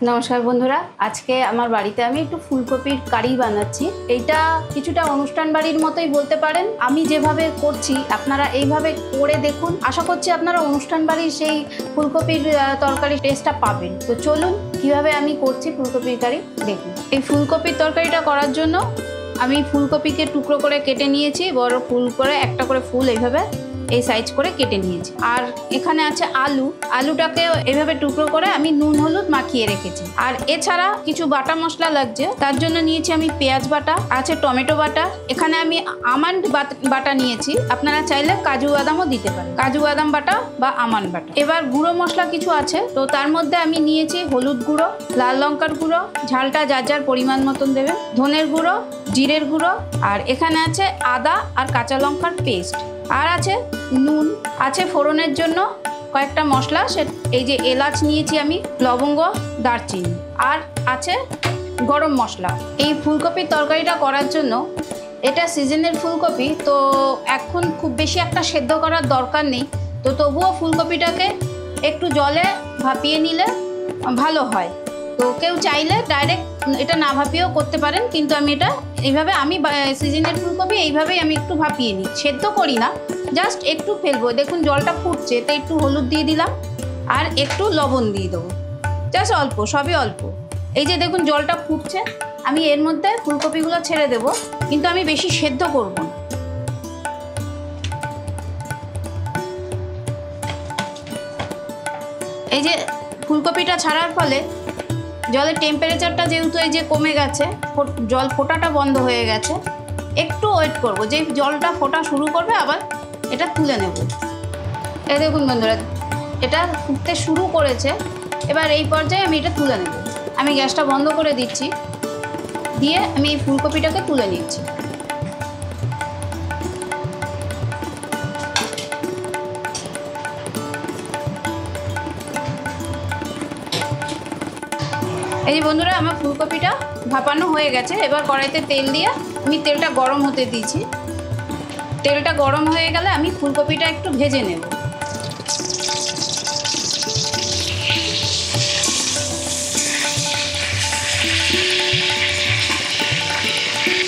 নমস্কার বন্ধুরা, আজকে আমার বাড়িতে আমি একটু ফুলকপির কারি বানাচ্ছি। এইটা কিছুটা অনুষ্ঠান বাড়ির মতোই বলতে পারেন। আমি যেভাবে করছি আপনারা এইভাবে করে দেখুন, আশা করছি আপনারা অনুষ্ঠান বাড়ির সেই ফুলকপির তরকারি টেস্টটা পাবেন। তো চলুন কিভাবে আমি করছি ফুলকপির কারি দেখুন। এই ফুলকপির তরকারিটা করার জন্য আমি ফুলকপিকে টুকরো করে কেটে নিয়েছি, বড় ফুল করে একটা করে ফুল এইভাবে এই সাইজ করে কেটে নিয়েছি। আর এখানে আছে আলুটাকে এইভাবে টুকরো করে আমি নুন হলুদ মাখিয়ে রেখেছি। আর এছাড়া কিছু বাটা মশলা লাগছে, তার জন্য নিয়েছি আমি পেঁয়াজ বাটা, আছে টমেটো বাটা, এখানে আমি আমন্ড বাটা নিয়েছি, আপনারা চাইলে কাজু বাদামও দিতে পারেন, কাজু বাদাম বাটা বা আমন্ড বাটা। এবার গুঁড়ো মশলা কিছু আছে, তো তার মধ্যে আমি নিয়েছি হলুদ গুঁড়ো, লাল লঙ্কার গুঁড়ো, ঝালটা যার যার পরিমাণ মতন দেবেন, ধনের গুঁড়ো, জিরের গুঁড়ো, আর এখানে আছে আদা আর কাঁচা লঙ্কার পেস্ট, আর আছে নুন, আছে ফোড়নের জন্য কয়েকটা মশলা, এই যে এলাচ নিয়েছি আমি, লবঙ্গ, দারচিনি, আর আছে গরম মশলা। এই ফুলকপির তরকারিটা করার জন্য, এটা সিজনের ফুলকপি, তো এখন খুব বেশি একটা সেদ্ধ করার দরকার নেই, তো তবুও ফুলকপিটাকে একটু জলে ভাপিয়ে নিলে ভালো হয়। তো কেউ চাইলে ডাইরেক্ট এটা না ভাপিয়েও করতে পারেন, কিন্তু আমি এটা এইভাবে, আমি সিজনের ফুলকপি এইভাবেই আমি একটু ভাপিয়ে নিই, সেদ্ধ করি না, জাস্ট একটু ফেলবো। দেখুন জলটা ফুটছে, তাই একটু হলুদ দিয়ে দিলাম আর একটু লবণ দিয়ে দেবো, জাস্ট অল্প, সবই অল্প। এই যে দেখুন জলটা ফুটছে, আমি এর মধ্যে ফুলকপিগুলো ছেড়ে দেবো, কিন্তু আমি বেশি সেদ্ধ করব না। এই যে ফুলকপিটা ছাড়ার ফলে জলের টেম্পারেচারটা যেহেতু এই যে কমে গেছে, জল ফোটাটা বন্ধ হয়ে গেছে, একটু ওয়েট করব, যে জলটা ফোটা শুরু করবে আবার এটা তুলে নেব। এই দেখুন বন্ধুরা, এটা ফুটতে শুরু করেছে, এবার এই পর্যায়ে আমি এটা তুলে নেব। আমি গ্যাসটা বন্ধ করে দিচ্ছি, দিয়ে আমি এই ফুলকপিটাকে তুলে নিচ্ছি। এই যে বন্ধুরা, আমার ফুলকপিটা ভাপানো হয়ে গেছে। এবার কড়াইতে তেল দিয়ে আমি তেলটা গরম হতে দিয়েছি। তেলটা গরম হয়ে গেলে আমি ফুলকপিটা একটু ভেজে নেব।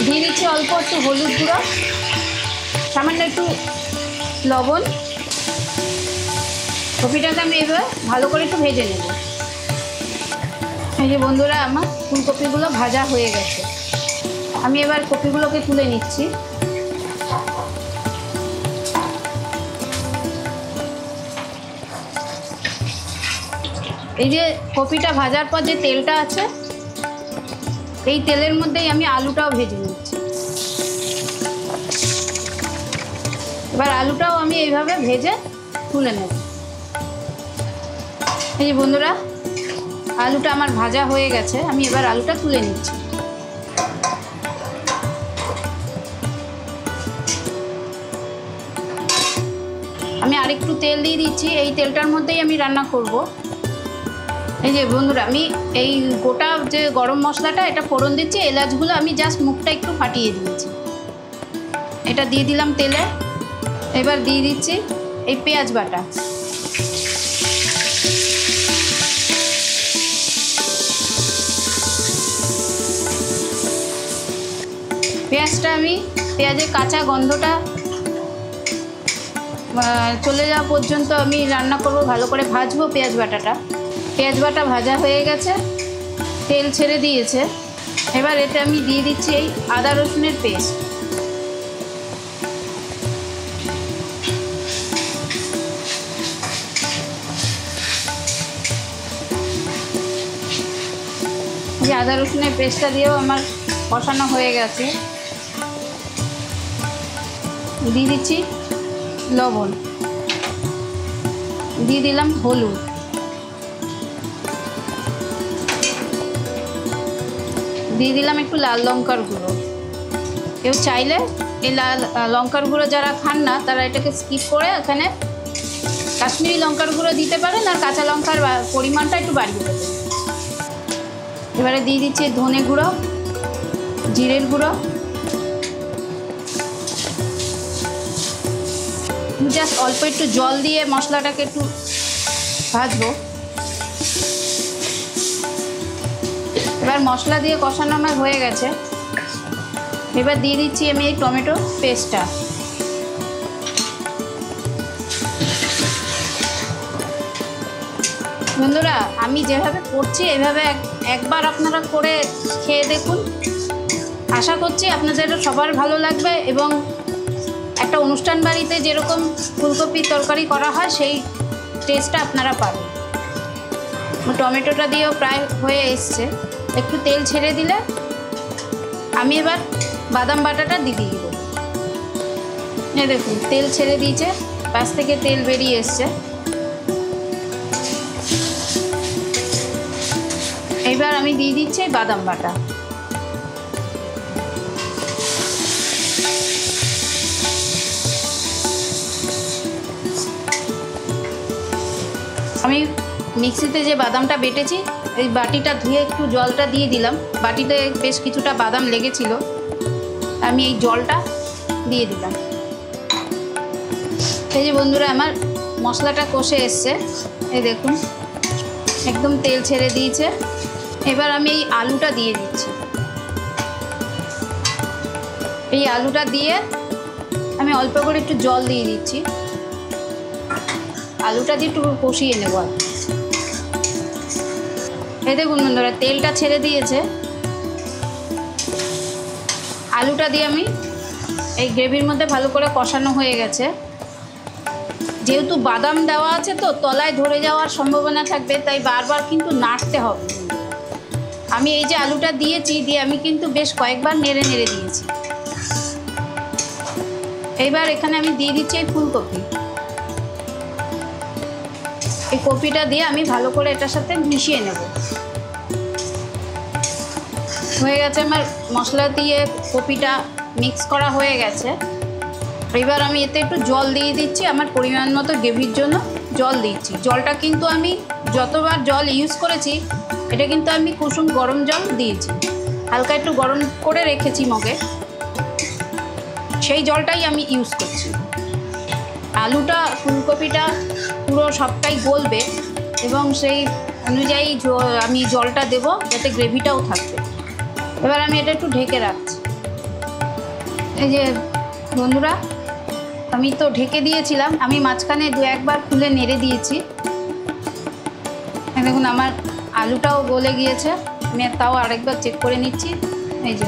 দিয়ে দিচ্ছি অল্প একটু হলুদ গুঁড়ো, সামান্য একটু লবণ। কপিটাকে আমি এবার ভালো করে একটু ভেজে নেব। এই যে বন্ধুরা, আমার ফুলকপিগুলো ভাজা হয়ে গেছে, আমি এবার কপিগুলোকে তুলে নিচ্ছি। এই যে কপিটা ভাজার পর যে তেলটা আছে, এই তেলের মধ্যেই আমি আলুটাও ভেজে নিচ্ছি। এবার আলুটাও আমি এইভাবে ভেজে তুলে নেব। এই যে বন্ধুরা, আলুটা আমার ভাজা হয়ে গেছে, আমি এবার আলুটা তুলে নিচ্ছি। আমি আরেকটু তেল দিয়ে দিচ্ছি, এই তেলটার মধ্যেই আমি রান্না করব। এই যে বন্ধুরা, আমি এই গোটা যে গরম মশলাটা, এটা ফোড়ন দিচ্ছি, এলাচগুলো আমি জাস্ট মুখটা একটু ফাটিয়ে দিয়েছি, এটা দিয়ে দিলাম তেলে। এবার দিয়ে দিচ্ছি এই পেঁয়াজ বাটা, পেঁয়াজটা আমি, পেঁয়াজের কাঁচা গন্ধটা চলে যাওয়া পর্যন্ত আমি রান্না করব, ভালো করে ভাজবো পেঁয়াজ বাটাটা। পেঁয়াজ বাটা ভাজা হয়ে গেছে, তেল ছেড়ে দিয়েছে। এবার এতে আমি দিয়ে দিচ্ছি এই আদা রসুনের পেস্ট। যে আদা রসুনের পেস্টটা দিয়েও আমার কষানো হয়ে গেছে। দিয়ে দিচ্ছি লবণ, দিয়ে দিলাম হলুদ, দিয়ে দিলাম একটু লাল লঙ্কার গুঁড়ো। কেউ চাইলে এই লাল লঙ্কার গুঁড়ো যারা খান না, তারা এটাকে স্কিপ করে এখানে কাশ্মীরি লঙ্কার গুঁড়ো দিতে পারেন, আর কাঁচা লঙ্কার পরিমাণটা একটু বাড়িয়ে দেবেন। এবারে দিয়ে দিচ্ছি ধনে গুঁড়ো, জিরের গুঁড়ো, জাস্ট অল্প একটু জল দিয়ে মশলাটাকে একটু ভাজবো। এবার মশলা দিয়ে কষানো আমার হয়ে গেছে। এবার দিয়ে দিচ্ছি আমি এই টমেটো পেস্টটা। বন্ধুরা, আমি যেভাবে করছি এভাবে একবার আপনারা করে খেয়ে দেখুন। আশা করছি আপনাদের সবার ভালো লাগবে এবং একটা অনুষ্ঠান বাড়িতে যেরকম ফুলকপির তরকারি করা হয় সেই টেস্টটা আপনারা পাবেন। টমেটোটা দিয়েও প্রায় হয়ে এসছে, একটু তেল ছেড়ে দিলে আমি এবার বাদাম বাটাটা দিয়ে দিব। দেখুন তেল ছেড়ে দিয়েছে, পাশ থেকে তেল বেরিয়ে এসছে। এবার আমি দিয়ে দিচ্ছি বাদাম বাটা। আমি মিক্সিতে যে বাদামটা বেটেছি এই বাটিটা ধুয়ে একটু জলটা দিয়ে দিলাম। বাটিতে বেশ কিছুটা বাদাম লেগেছিল, আমি এই জলটা দিয়ে দিলাম। এই যে বন্ধুরা আমার মশলাটা কষে এসছে, এই দেখুন একদম তেল ছেড়ে দিয়েছে। এবার আমি এই আলুটা দিয়ে দিচ্ছি। এই আলুটা দিয়ে আমি অল্প করে একটু জল দিয়ে দিচ্ছি। আলুটা দিয়ে একটু কষিয়ে নেব। এই দেখুন বন্ধুরা তেলটা ছেড়ে দিয়েছে। আলুটা দিয়ে আমি এই গ্রেভির মধ্যে ভালো করে কষানো হয়ে গেছে। যেহেতু বাদাম দেওয়া আছে তো তলায় ধরে যাওয়ার সম্ভাবনা থাকবে, তাই বারবার কিন্তু নাড়তে হবে। আমি এই যে আলুটা দিয়েছি দিয়ে আমি কিন্তু বেশ কয়েকবার নেড়ে নেড়ে দিয়েছি। এইবার এখানে আমি দিয়ে দিচ্ছি এই ফুলকপি। এই কপিটা দিয়ে আমি ভালো করে এটার সাথে মিশিয়ে নেব। হয়ে গেছে আমার মশলা দিয়ে কপিটা মিক্স করা হয়ে গেছে। এবার আমি এতে একটু জল দিয়ে দিচ্ছি, আমার পরিমাণ মতো গ্রেভির জন্য জল দিচ্ছি। জলটা কিন্তু আমি যতবার জল ইউজ করেছি এটা কিন্তু আমি কুসুম গরম জল দিয়েছি, হালকা একটু গরম করে রেখেছি মগে, সেই জলটাই আমি ইউজ করছি। আলুটা ফুলকপিটা পুরো সবটাই গলবে এবং সেই অনুযায়ী আমি জলটা দেব যাতে গ্রেভিটাও থাকবে। এবার আমি এটা একটু ঢেকে রাখছি। এই যে বন্ধুরা আমি তো ঢেকে দিয়েছিলাম, আমি মাঝখানে দু একবার খুলে নেড়ে দিয়েছি। দেখুন আমার আলুটাও গলে গিয়েছে, আমি তাও আরেকবার চেক করে নিচ্ছি। এই যে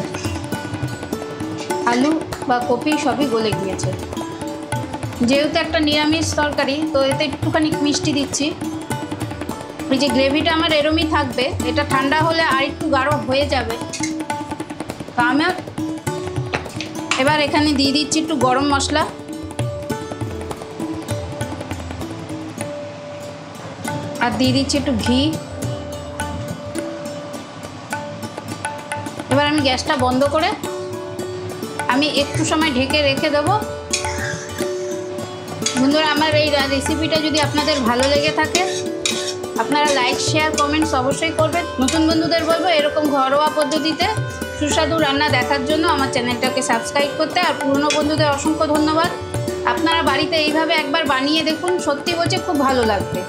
আলু বা কপি সবই গলে গিয়েছে। যেহেতু একটা নিরামিষ তরকারি তো এতে একটুখানি মিষ্টি দিচ্ছি। এই যে গ্রেভিটা আমার এরমই থাকবে, এটা ঠান্ডা হলে আর একটু গাঢ় হয়ে যাবে। তো আমার এবার এখানে দিয়ে দিচ্ছি একটু গরম মশলা, আর দিয়ে দিচ্ছি একটু ঘি। এবার আমি গ্যাসটা বন্ধ করে আমি একটু সময় ঢেকে রেখে দেবো। বন্ধুরা আমার এই রেসিপিটা যদি আপনাদের ভালো লেগে থাকে আপনারা লাইক শেয়ার কমেন্টস অবশ্যই করবেন। নতুন বন্ধুদের বলবো এরকম ঘরোয়া পদ্ধতিতে সুস্বাদু রান্না দেখার জন্য আমার চ্যানেলটাকে সাবস্ক্রাইব করতে। আর পুরনো বন্ধুদের অসংখ্য ধন্যবাদ। আপনারা বাড়িতে এইভাবে একবার বানিয়ে দেখুন, সত্যি বলছে খুব ভালো লাগবে।